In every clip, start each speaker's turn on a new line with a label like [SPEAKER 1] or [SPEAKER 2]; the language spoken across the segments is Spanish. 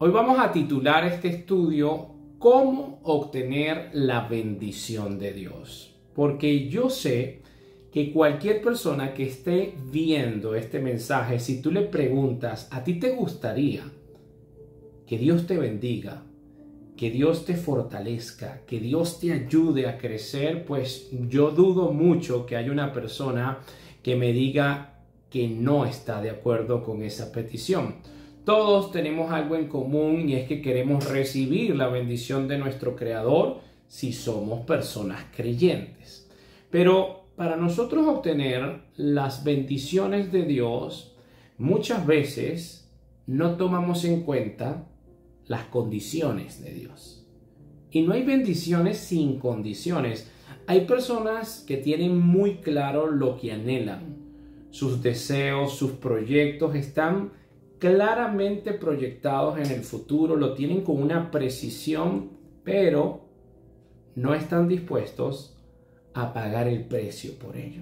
[SPEAKER 1] Hoy vamos a titular este estudio ¿Cómo obtener la bendición de Dios? Porque yo sé que cualquier persona que esté viendo este mensaje, si tú le preguntas, ¿a ti te gustaría que Dios te bendiga, que Dios te fortalezca, que Dios te ayude a crecer? Pues yo dudo mucho que haya una persona que me diga que no está de acuerdo con esa petición. Todos tenemos algo en común y es que queremos recibir la bendición de nuestro Creador si somos personas creyentes. Pero para nosotros obtener las bendiciones de Dios, muchas veces no tomamos en cuenta las condiciones de Dios. Y no hay bendiciones sin condiciones. Hay personas que tienen muy claro lo que anhelan. Sus deseos, sus proyectos están claramente proyectados en el futuro, lo tienen con una precisión, pero no están dispuestos a pagar el precio por ello.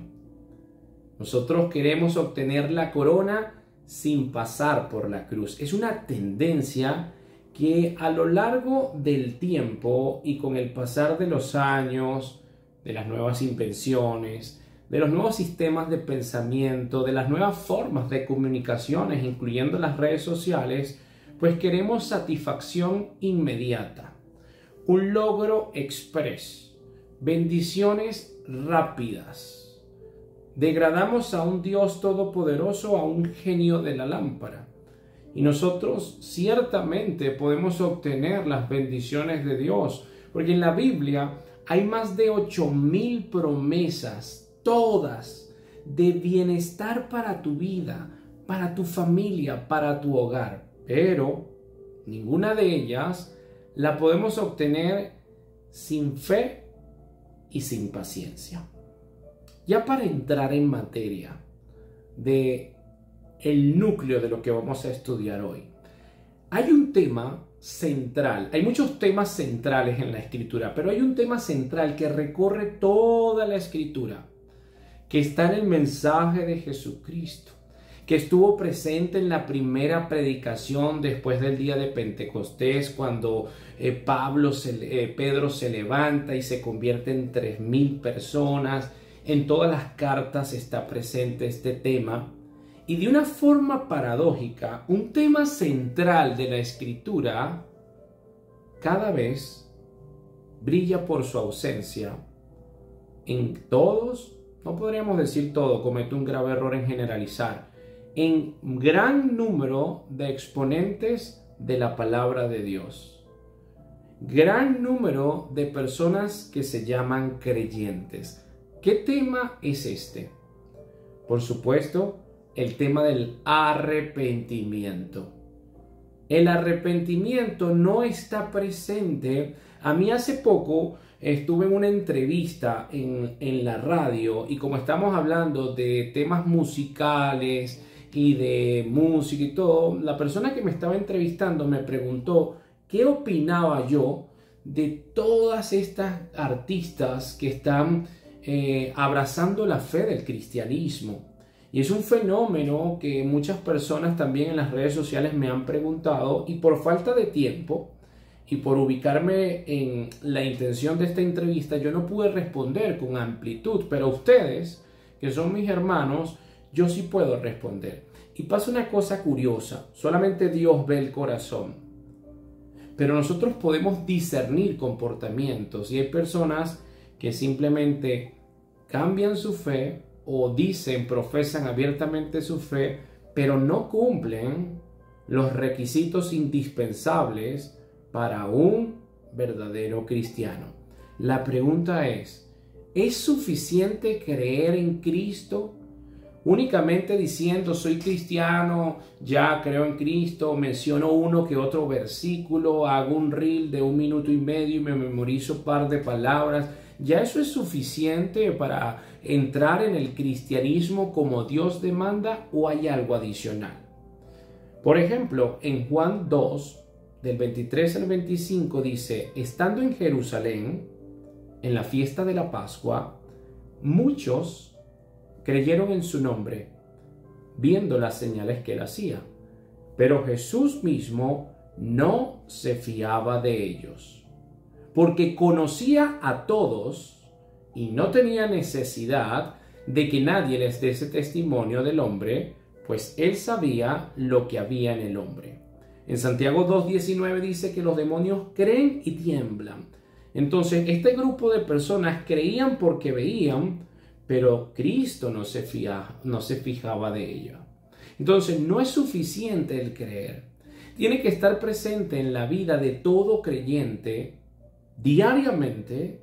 [SPEAKER 1] Nosotros queremos obtener la corona sin pasar por la cruz. Es una tendencia que a lo largo del tiempo y con el pasar de los años, de las nuevas invenciones, de los nuevos sistemas de pensamiento, de las nuevas formas de comunicaciones, incluyendo las redes sociales, pues queremos satisfacción inmediata, un logro express, bendiciones rápidas. Degradamos a un Dios todopoderoso a un genio de la lámpara. Y nosotros ciertamente podemos obtener las bendiciones de Dios, porque en la Biblia hay más de 8,000 promesas, todas de bienestar para tu vida, para tu familia, para tu hogar. Pero ninguna de ellas la podemos obtener sin fe y sin paciencia. Ya para entrar en materia de el núcleo de lo que vamos a estudiar hoy, hay un tema central. Hay muchos temas centrales en la Escritura, pero hay un tema central que recorre toda la Escritura, que está en el mensaje de Jesucristo, que estuvo presente en la primera predicación después del día de Pentecostés, cuando Pedro se levanta y se convierte en 3,000 personas. En todas las cartas está presente este tema. Y de una forma paradójica, un tema central de la Escritura cada vez brilla por su ausencia en todos. No podríamos decir todo, comete un grave error en generalizar, en gran número de exponentes de la palabra de Dios. Gran número de personas que se llaman creyentes. ¿Qué tema es este? Por supuesto, el tema del arrepentimiento. El arrepentimiento no está presente. A mí hace poco estuve en una entrevista en la radio y como estamos hablando de temas musicales y de música y todo, la persona que me estaba entrevistando me preguntó qué opinaba yo de todas estas artistas que están abrazando la fe del cristianismo. Y es un fenómeno que muchas personas también en las redes sociales me han preguntado, y por falta de tiempo y por ubicarme en la intención de esta entrevista, yo no pude responder con amplitud, pero ustedes, que son mis hermanos, yo sí puedo responder. Y pasa una cosa curiosa, solamente Dios ve el corazón, pero nosotros podemos discernir comportamientos, y hay personas que simplemente cambian su fe o dicen, profesan abiertamente su fe, pero no cumplen los requisitos indispensables para un verdadero cristiano. La pregunta ¿es suficiente creer en Cristo? Únicamente diciendo soy cristiano, ya creo en Cristo, menciono uno que otro versículo, hago un reel de 1,5 minutos y me memorizo un par de palabras, ¿ya eso es suficiente para entrar en el cristianismo como Dios demanda, o hay algo adicional? Por ejemplo, en Juan 2, del 23 al 25 dice, estando en Jerusalén, en la fiesta de la Pascua, muchos creyeron en su nombre, viendo las señales que él hacía. Pero Jesús mismo no se fiaba de ellos, porque conocía a todos y no tenía necesidad de que nadie les diese testimonio del hombre, pues él sabía lo que había en el hombre. En Santiago 2:19 dice que los demonios creen y tiemblan. Entonces, este grupo de personas creían porque veían, pero Cristo no se fijaba de ello. Entonces, no es suficiente el creer. Tiene que estar presente en la vida de todo creyente diariamente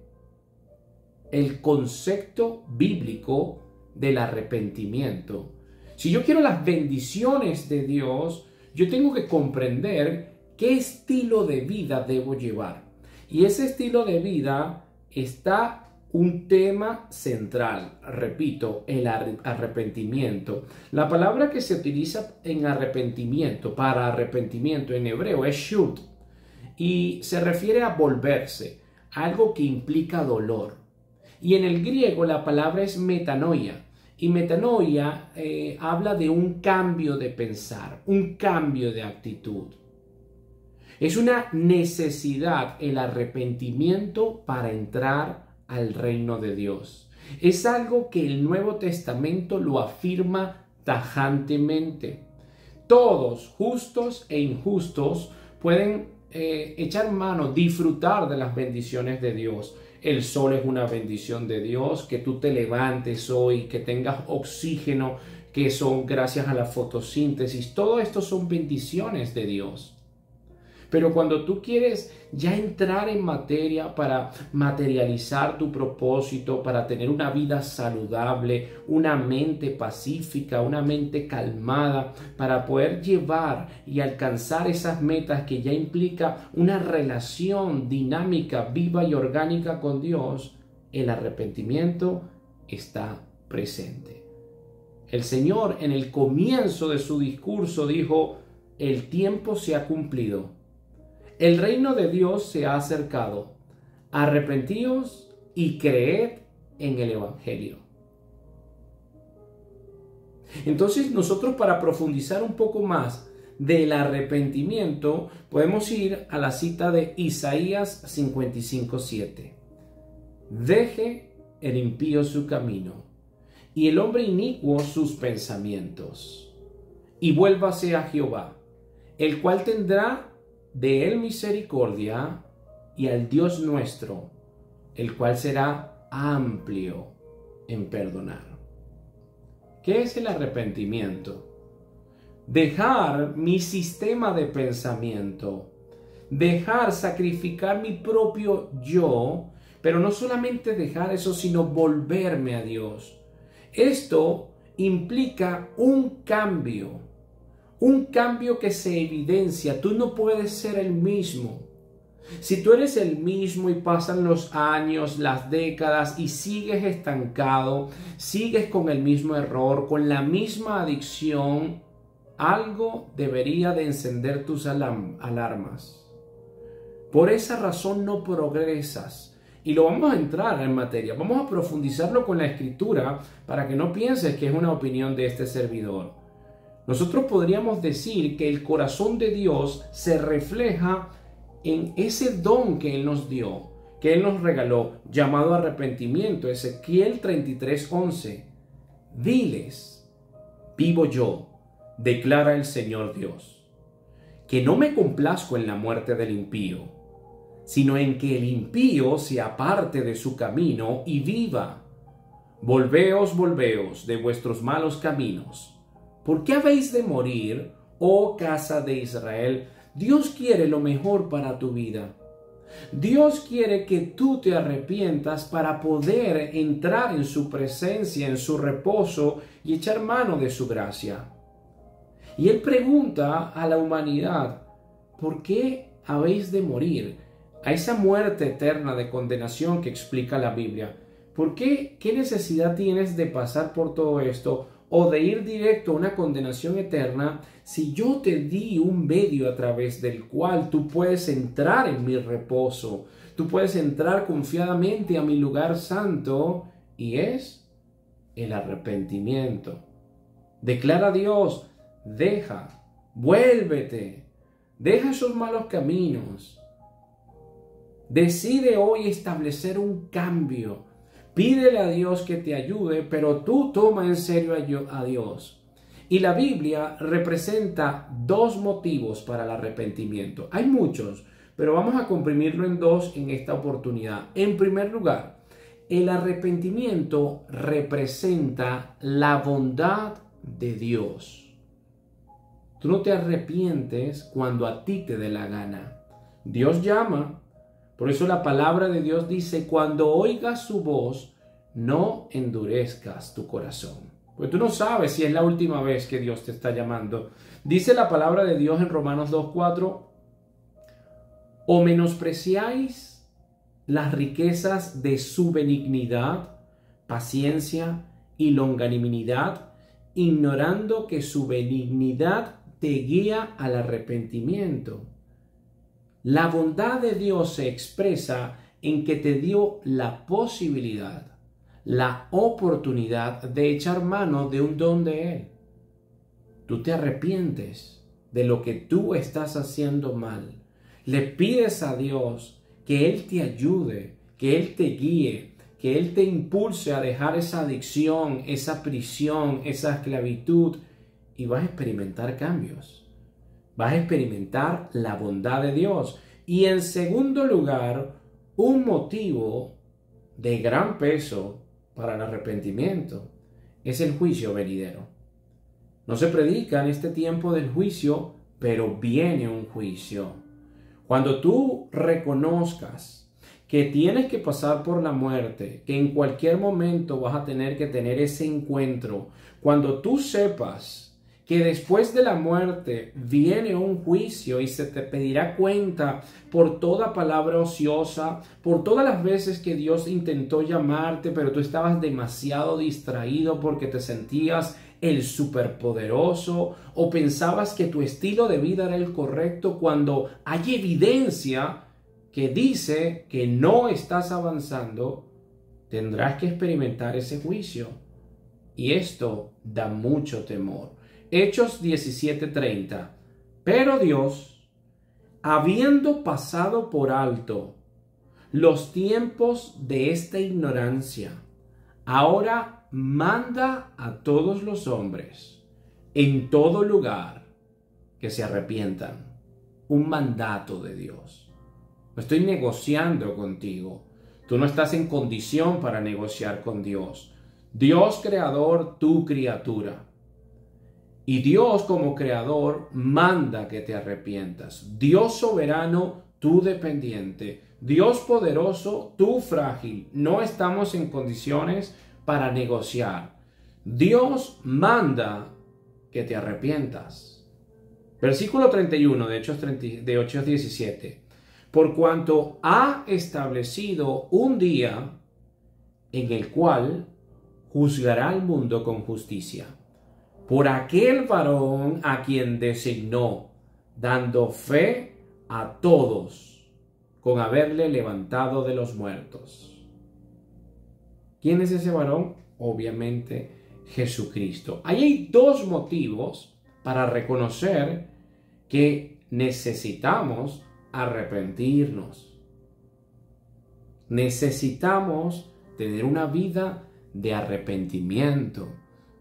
[SPEAKER 1] el concepto bíblico del arrepentimiento. Si yo quiero las bendiciones de Dios, yo tengo que comprender qué estilo de vida debo llevar. Y ese estilo de vida está un tema central, repito, el arrepentimiento. La palabra que se utiliza en arrepentimiento, para arrepentimiento en hebreo es shut, y se refiere a volverse, algo que implica dolor. Y en el griego la palabra es metanoia, y metanoia habla de un cambio de pensar, un cambio de actitud. Es una necesidad el arrepentimiento para entrar al reino de Dios. Es algo que el Nuevo Testamento lo afirma tajantemente. Todos, justos e injustos, pueden echar mano, disfrutar de las bendiciones de Dios. El sol es una bendición de Dios, que tú te levantes hoy, que tengas oxígeno, que son gracias a la fotosíntesis. Todo esto son bendiciones de Dios. Pero cuando tú quieres ya entrar en materia para materializar tu propósito, para tener una vida saludable, una mente pacífica, una mente calmada, para poder llevar y alcanzar esas metas que ya implica una relación dinámica, viva y orgánica con Dios, el arrepentimiento está presente. El Señor en el comienzo de su discurso dijo: el tiempo se ha cumplido. El reino de Dios se ha acercado. Arrepentíos y creed en el Evangelio. Entonces nosotros, para profundizar un poco más del arrepentimiento, podemos ir a la cita de Isaías 55:7. Deje el impío su camino y el hombre inicuo sus pensamientos, y vuélvase a Jehová, el cual tendrá de él misericordia, y al Dios nuestro, el cual será amplio en perdonar. ¿Qué es el arrepentimiento? Dejar mi sistema de pensamiento, dejar sacrificar mi propio yo, pero no solamente dejar eso, sino volverme a Dios. Esto implica un cambio que se evidencia. Tú no puedes ser el mismo. Si tú eres el mismo y pasan los años, las décadas y sigues estancado, sigues con el mismo error, con la misma adicción, algo debería de encender tus alarmas. Por esa razón no progresas. Y lo vamos a entrar en materia. Vamos a profundizarlo con la Escritura para que no pienses que es una opinión de este servidor. Nosotros podríamos decir que el corazón de Dios se refleja en ese don que Él nos dio, que Él nos regaló, llamado arrepentimiento. Ezequiel 33:11. Diles: vivo yo, declara el Señor Dios, que no me complazco en la muerte del impío, sino en que el impío se aparte de su camino y viva. Volveos de vuestros malos caminos. ¿Por qué habéis de morir, oh casa de Israel? Dios quiere lo mejor para tu vida. Dios quiere que tú te arrepientas para poder entrar en su presencia, en su reposo y echar mano de su gracia. Y Él pregunta a la humanidad: ¿por qué habéis de morir? A esa muerte eterna de condenación que explica la Biblia. ¿Por qué? ¿Qué necesidad tienes de pasar por todo esto o de ir directo a una condenación eterna si yo te di un medio a través del cual tú puedes entrar en mi reposo, tú puedes entrar confiadamente a mi lugar santo, y es el arrepentimiento? Declara a Dios: deja, vuélvete, Deja esos malos caminos. Decide hoy establecer un cambio. Pídele a Dios que te ayude, pero tú toma en serio a Dios. Y la Biblia representa dos motivos para el arrepentimiento. Hay muchos, pero vamos a comprimirlo en dos en esta oportunidad. En primer lugar, el arrepentimiento representa la bondad de Dios. Tú no te arrepientes cuando a ti te dé la gana. Dios llama. Por eso la palabra de Dios dice, cuando oigas su voz, no endurezcas tu corazón. Porque tú no sabes si es la última vez que Dios te está llamando. Dice la palabra de Dios en Romanos 2:4, o menospreciáis las riquezas de su benignidad, paciencia y longanimidad, ignorando que su benignidad te guía al arrepentimiento. La bondad de Dios se expresa en que te dio la posibilidad, la oportunidad de echar mano de un don de Él. Tú te arrepientes de lo que tú estás haciendo mal. Le pides a Dios que Él te ayude, que Él te guíe, que Él te impulse a dejar esa adicción, esa prisión, esa esclavitud, y vas a experimentar cambios. Vas a experimentar la bondad de Dios. Y en segundo lugar, un motivo de gran peso para el arrepentimiento es el juicio venidero. No se predica en este tiempo del juicio, pero viene un juicio. Cuando tú reconozcas que tienes que pasar por la muerte, que en cualquier momento vas a tener que tener ese encuentro, cuando tú sepas que después de la muerte viene un juicio y se te pedirá cuenta por toda palabra ociosa, por todas las veces que Dios intentó llamarte, pero tú estabas demasiado distraído porque te sentías el superpoderoso o pensabas que tu estilo de vida era el correcto cuando hay evidencia que dice que no estás avanzando, tendrás que experimentar ese juicio. Y esto da mucho temor. Hechos 17:30. Pero Dios, habiendo pasado por alto los tiempos de esta ignorancia, ahora manda a todos los hombres en todo lugar que se arrepientan. Un mandato de Dios. No estoy negociando contigo. Tú no estás en condición para negociar con Dios. Dios creador, tu criatura. Y Dios como creador manda que te arrepientas. Dios soberano, tú dependiente. Dios poderoso, tú frágil. No estamos en condiciones para negociar. Dios manda que te arrepientas. Versículo 31 de Hechos 17. Por cuanto ha establecido un día en el cual juzgará al mundo con justicia, por aquel varón a quien designó, dando fe a todos con haberle levantado de los muertos. ¿Quién es ese varón? Obviamente Jesucristo. Ahí hay dos motivos para reconocer que necesitamos arrepentirnos. Necesitamos tener una vida de arrepentimiento,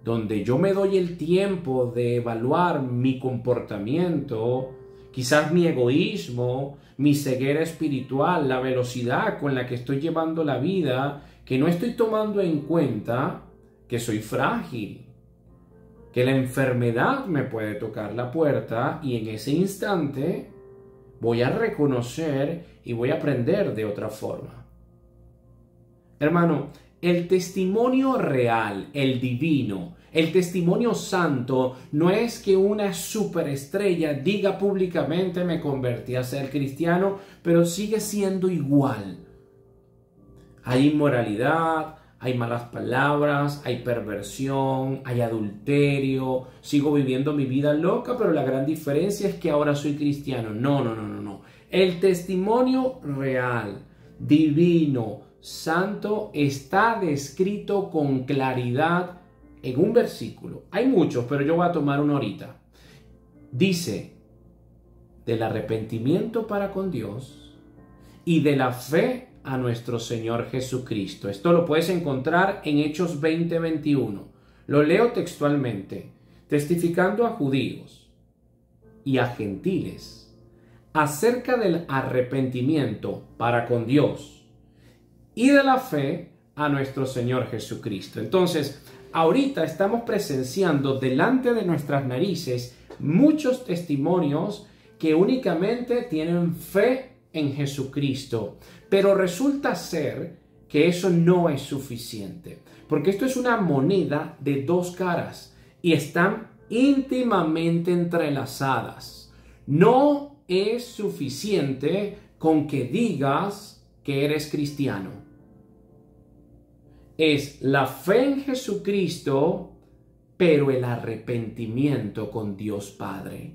[SPEAKER 1] donde yo me doy el tiempo de evaluar mi comportamiento, quizás mi egoísmo, mi ceguera espiritual, la velocidad con la que estoy llevando la vida, que no estoy tomando en cuenta que soy frágil, que la enfermedad me puede tocar la puerta y en ese instante voy a reconocer y voy a aprender de otra forma. Hermano, el testimonio real, el divino, el testimonio santo no es que una superestrella diga públicamente me convertí a ser cristiano, pero sigue siendo igual. Hay inmoralidad, hay malas palabras, hay perversión, hay adulterio, sigo viviendo mi vida loca, pero la gran diferencia es que ahora soy cristiano. No. El testimonio real, divino, santo está descrito con claridad en un versículo. Hay muchos, pero yo voy a tomar uno ahorita. Dice, del arrepentimiento para con Dios y de la fe a nuestro Señor Jesucristo. Esto lo puedes encontrar en Hechos 20:21. Lo leo textualmente. Testificando a judíos y a gentiles acerca del arrepentimiento para con Dios y de la fe a nuestro Señor Jesucristo. Entonces, ahorita estamos presenciando delante de nuestras narices muchos testimonios que únicamente tienen fe en Jesucristo, pero resulta ser que eso no es suficiente, porque esto es una moneda de dos caras y están íntimamente entrelazadas. No es suficiente con que digas que eres cristiano. Es la fe en Jesucristo, pero el arrepentimiento con Dios Padre.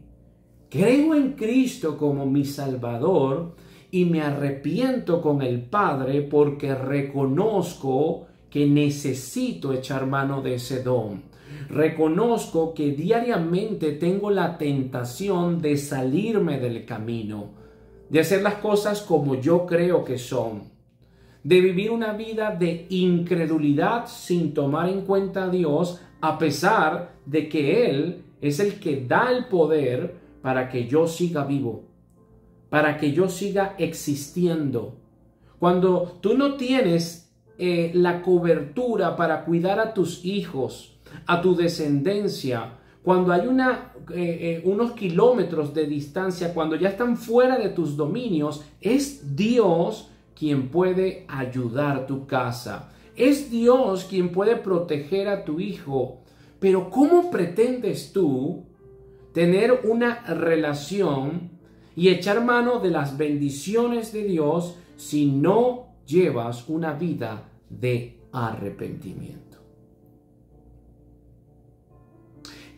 [SPEAKER 1] Creo en Cristo como mi Salvador y me arrepiento con el Padre porque reconozco que necesito echar mano de ese don. Reconozco que diariamente tengo la tentación de salirme del camino, de hacer las cosas como yo creo que son, de vivir una vida de incredulidad sin tomar en cuenta a Dios, a pesar de que Él es el que da el poder para que yo siga vivo, para que yo siga existiendo. Cuando tú no tienes la cobertura para cuidar a tus hijos, a tu descendencia, cuando hay unos kilómetros de distancia, cuando ya están fuera de tus dominios, es Dios quien puede ayudar tu casa. Es Dios quien puede proteger a tu hijo. Pero ¿cómo pretendes tú tener una relación y echar mano de las bendiciones de Dios si no llevas una vida de arrepentimiento?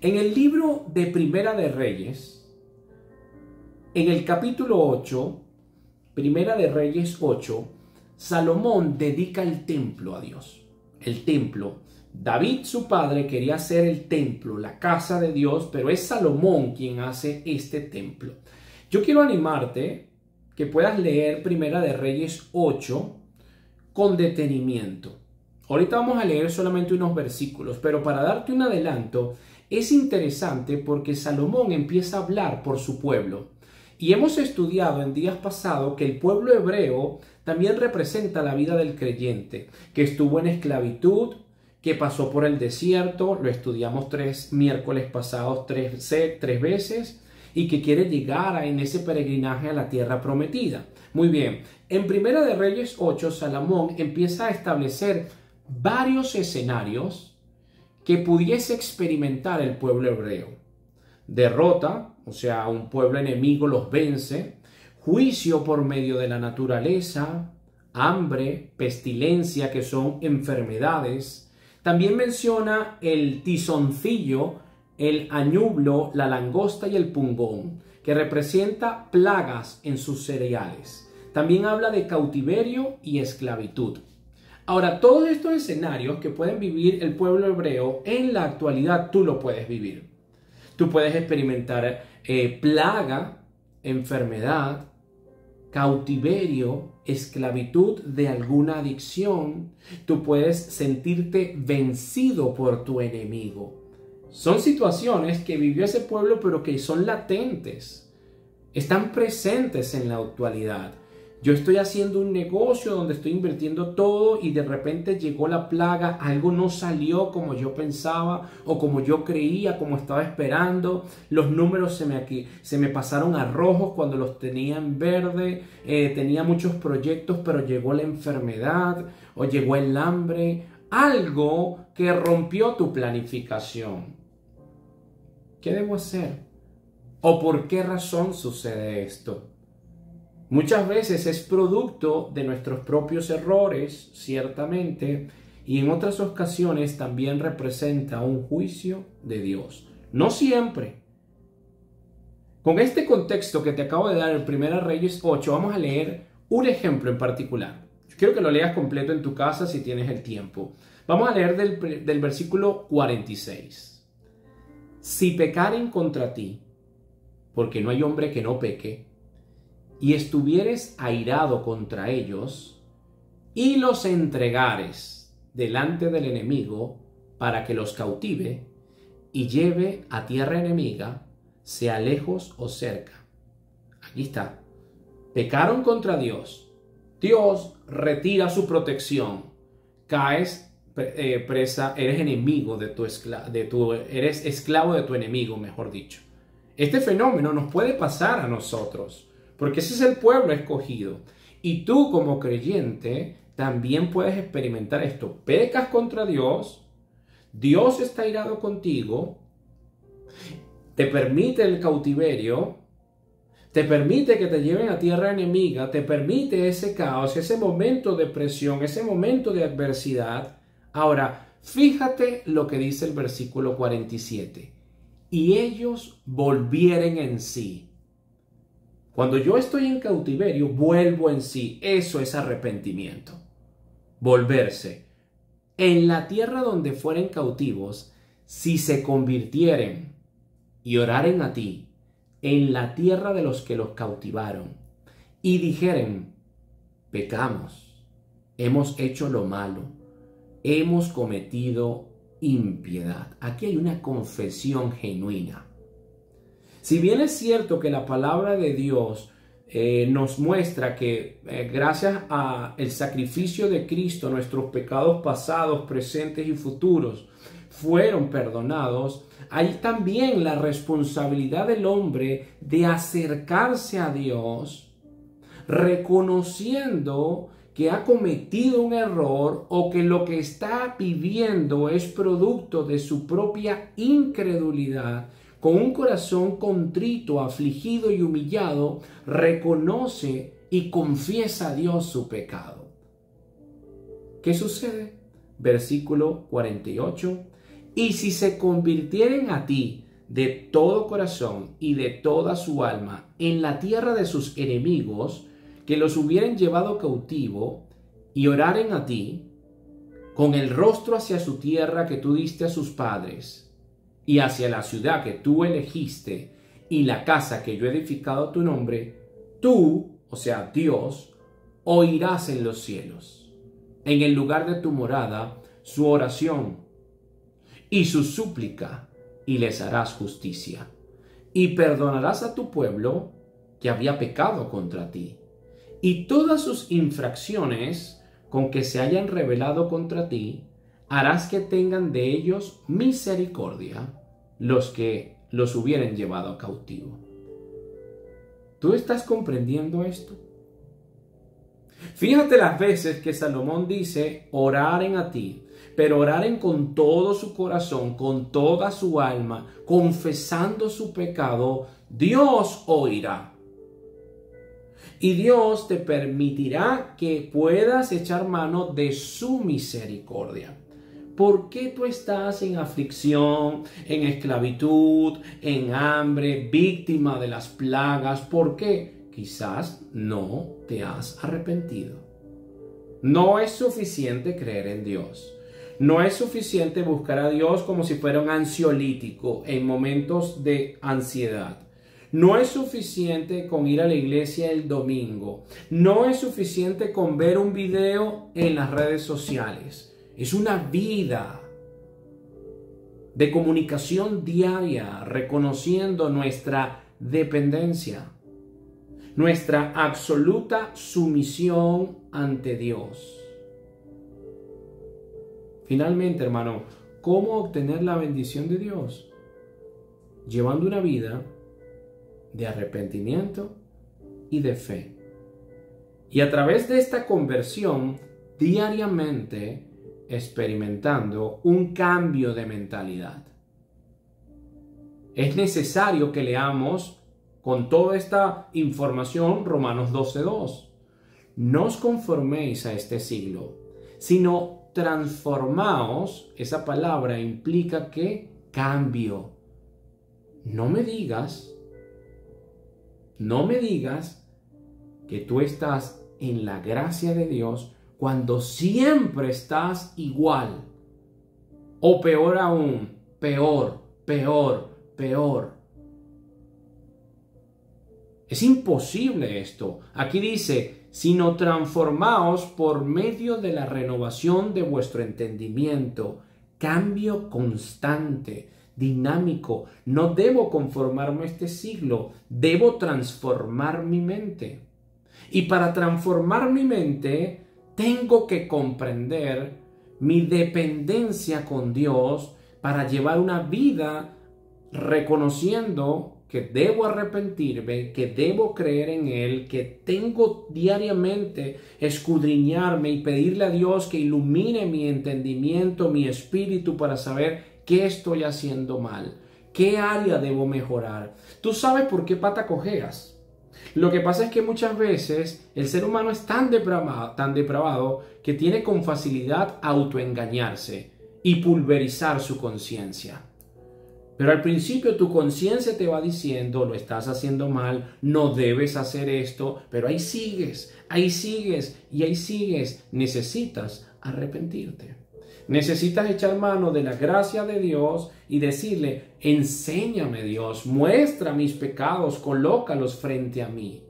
[SPEAKER 1] En el libro de Primera de Reyes, en el capítulo 8, Primera de Reyes 8, Salomón dedica el templo a Dios. El templo. David, su padre, quería hacer el templo, la casa de Dios, pero es Salomón quien hace este templo. Yo quiero animarte que puedas leer Primera de Reyes 8 con detenimiento. Ahorita vamos a leer solamente unos versículos, pero para darte un adelanto, es interesante porque Salomón empieza a hablar por su pueblo. Y hemos estudiado en días pasados que el pueblo hebreo también representa la vida del creyente, que estuvo en esclavitud, que pasó por el desierto, lo estudiamos 3 miércoles pasados, 3 veces, y que quiere llegar en ese peregrinaje a la tierra prometida. Muy bien, en Primera de Reyes 8, Salomón empieza a establecer varios escenarios que pudiese experimentar el pueblo hebreo. Derrota, o sea, un pueblo enemigo los vence, juicio por medio de la naturaleza, hambre, pestilencia, que son enfermedades. También menciona el tizoncillo, el añublo, la langosta y el pungón, que representa plagas en sus cereales. También habla de cautiverio y esclavitud. Ahora, todos estos escenarios que pueden vivir el pueblo hebreo, en la actualidad tú lo puedes vivir. Tú puedes experimentar plaga, enfermedad, cautiverio, esclavitud de alguna adicción. Tú puedes sentirte vencido por tu enemigo. Son situaciones que vivió ese pueblo, pero que son latentes. Están presentes en la actualidad. Yo estoy haciendo un negocio donde estoy invirtiendo todo y de repente llegó la plaga, algo no salió como yo pensaba o como yo creía, como estaba esperando. Los números se me pasaron a rojos cuando los tenía en verde. Tenía muchos proyectos, pero llegó la enfermedad o llegó el hambre. Algo que rompió tu planificación. ¿Qué debo hacer? ¿O por qué razón sucede esto? Muchas veces es producto de nuestros propios errores, ciertamente, y en otras ocasiones también representa un juicio de Dios. No siempre. Con este contexto que te acabo de dar en Primera Reyes 8, vamos a leer un ejemplo en particular. Yo quiero que lo leas completo en tu casa si tienes el tiempo. Vamos a leer del versículo 46. Si pecaren contra ti porque no hay hombre que no peque, y estuvieres airado contra ellos, y los entregares delante del enemigo para que los cautive y lleve a tierra enemiga, sea lejos o cerca. Aquí está. Pecaron contra Dios. Dios retira su protección. Caes presa, eres enemigo eres esclavo de tu enemigo, mejor dicho. Este fenómeno nos puede pasar a nosotros, porque ese es el pueblo escogido. Y tú como creyente también puedes experimentar esto. Pecas contra Dios, Dios está airado contigo, te permite el cautiverio, te permite que te lleven a tierra enemiga, te permite ese caos, ese momento de presión, ese momento de adversidad. Ahora, fíjate lo que dice el versículo 47. Y ellos volvieren en sí. Cuando yo estoy en cautiverio, vuelvo en sí. Eso es arrepentimiento. Volverse. En la tierra donde fueren cautivos, si se convirtieren y oraren a ti, en la tierra de los que los cautivaron, y dijeren, pecamos, hemos hecho lo malo, hemos cometido impiedad. Aquí hay una confesión genuina. Si bien es cierto que la palabra de Dios nos muestra que gracias al sacrificio de Cristo nuestros pecados pasados, presentes y futuros fueron perdonados, hay también la responsabilidad del hombre de acercarse a Dios reconociendo que ha cometido un error o que lo que está viviendo es producto de su propia incredulidad. Con un corazón contrito, afligido y humillado, reconoce y confiesa a Dios su pecado. ¿Qué sucede? Versículo 48. Y si se convirtieren a ti de todo corazón y de toda su alma en la tierra de sus enemigos, que los hubieran llevado cautivo, y oraren a ti, con el rostro hacia su tierra que tú diste a sus padres, y hacia la ciudad que tú elegiste, y la casa que yo he edificado a tu nombre, tú, o sea, Dios, oirás en los cielos, en el lugar de tu morada, su oración y su súplica, y les harás justicia. Y perdonarás a tu pueblo que había pecado contra ti, y todas sus infracciones con que se hayan rebelado contra ti, harás que tengan de ellos misericordia los que los hubieran llevado cautivo. ¿Tú estás comprendiendo esto? Fíjate las veces que Salomón dice oraren a ti, pero oraren con todo su corazón, con toda su alma, confesando su pecado. Dios oirá. Y Dios te permitirá que puedas echar mano de su misericordia. ¿Por qué tú estás en aflicción, en esclavitud, en hambre, víctima de las plagas? ¿Por qué? Quizás no te has arrepentido. No es suficiente creer en Dios. No es suficiente buscar a Dios como si fuera un ansiolítico en momentos de ansiedad. No es suficiente con ir a la iglesia el domingo. No es suficiente con ver un video en las redes sociales. Es una vida de comunicación diaria, reconociendo nuestra dependencia, nuestra absoluta sumisión ante Dios. Finalmente, hermano, ¿cómo obtener la bendición de Dios? Llevando una vida de arrepentimiento y de fe. Y a través de esta conversión, diariamente experimentando un cambio de mentalidad. Es necesario que leamos con toda esta información Romanos 12:2. No os conforméis a este siglo, sino transformaos. Esa palabra implica que cambio. No me digas que tú estás en la gracia de Dios cuando siempre estás igual. O peor aún, peor. Es imposible esto. Aquí dice, sino transformaos por medio de la renovación de vuestro entendimiento. Cambio constante, dinámico. No debo conformarme a este siglo, debo transformar mi mente. Y para transformar mi mente, tengo que comprender mi dependencia con Dios para llevar una vida reconociendo que debo arrepentirme, que debo creer en Él, que tengo diariamente escudriñarme y pedirle a Dios que ilumine mi entendimiento, mi espíritu para saber qué estoy haciendo mal, qué área debo mejorar. ¿Tú sabes por qué pata cojeas? Lo que pasa es que muchas veces el ser humano es tan depravado que tiene con facilidad autoengañarse y pulverizar su conciencia. Pero al principio tu conciencia te va diciendo, lo estás haciendo mal, no debes hacer esto, pero ahí sigues y ahí sigues. Necesitas arrepentirte. Necesitas echar mano de la gracia de Dios y decirle, enséñame Dios, muestra mis pecados, colócalos frente a mí.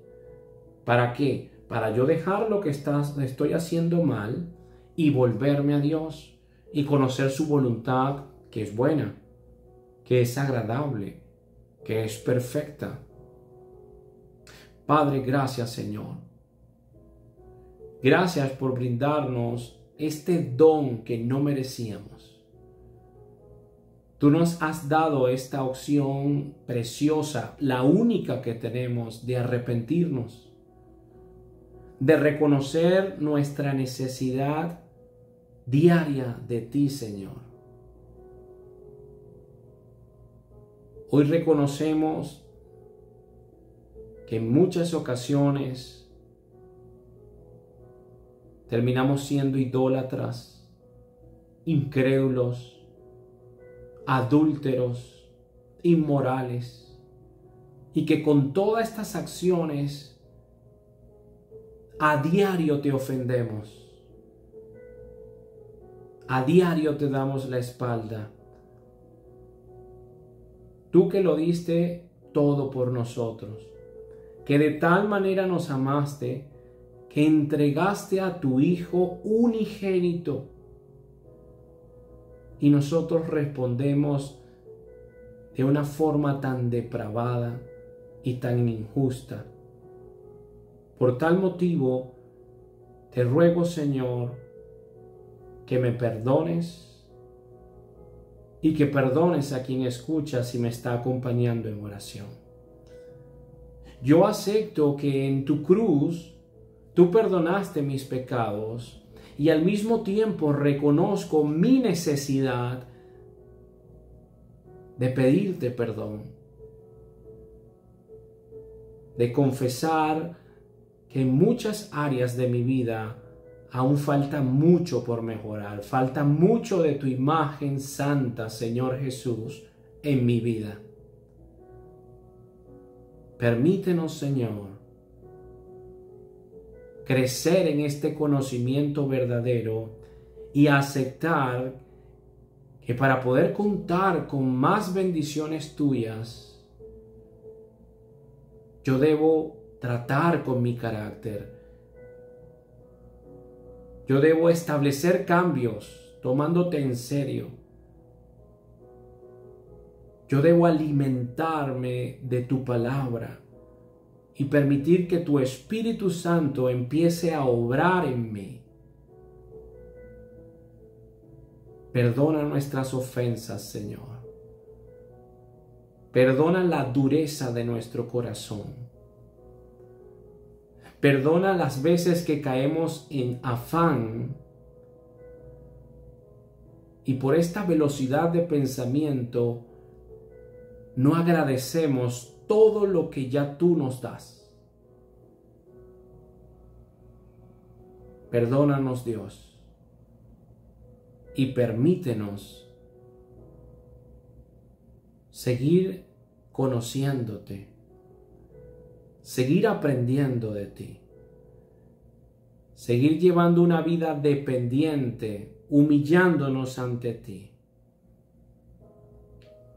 [SPEAKER 1] ¿Para qué? Para yo dejar lo que estoy haciendo mal y volverme a Dios y conocer su voluntad, que es buena, que es agradable, que es perfecta. Padre, gracias Señor. Gracias por brindarnos este don que no merecíamos. Tú nos has dado esta opción preciosa, la única que tenemos, de arrepentirnos, de reconocer nuestra necesidad diaria de ti, Señor. Hoy reconocemos que en muchas ocasiones terminamos siendo idólatras, incrédulos, adúlteros, inmorales, y que con todas estas acciones a diario te ofendemos, a diario te damos la espalda. Tú que lo diste todo por nosotros, que de tal manera nos amaste, que entregaste a tu Hijo unigénito. Y nosotros respondemos de una forma tan depravada y tan injusta. Por tal motivo, te ruego, Señor, que me perdones y que perdones a quien escucha si me está acompañando en oración. Yo acepto que en tu cruz tú perdonaste mis pecados y al mismo tiempo reconozco mi necesidad de pedirte perdón, de confesar que en muchas áreas de mi vida aún falta mucho por mejorar, falta mucho de tu imagen santa, Señor Jesús, en mi vida. Permítenos, Señor, crecer en este conocimiento verdadero y aceptar que para poder contar con más bendiciones tuyas, yo debo tratar con mi carácter. Yo debo establecer cambios tomándote en serio. Yo debo alimentarme de tu palabra y permitir que tu Espíritu Santo empiece a obrar en mí. Perdona nuestras ofensas, Señor. Perdona la dureza de nuestro corazón. Perdona las veces que caemos en afán y por esta velocidad de pensamiento no agradecemos todo lo que ya tú nos das. Perdónanos, Dios, y permítenos seguir conociéndote, seguir aprendiendo de ti, seguir llevando una vida dependiente, humillándonos ante ti,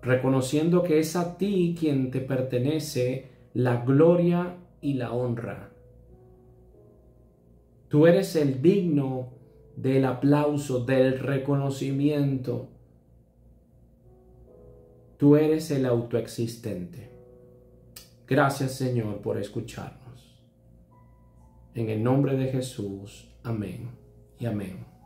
[SPEAKER 1] reconociendo que es a ti quien te pertenece la gloria y la honra. Tú eres el digno del aplauso, del reconocimiento. Tú eres el autoexistente. Gracias, Señor, por escucharnos. En el nombre de Jesús. Amén y amén.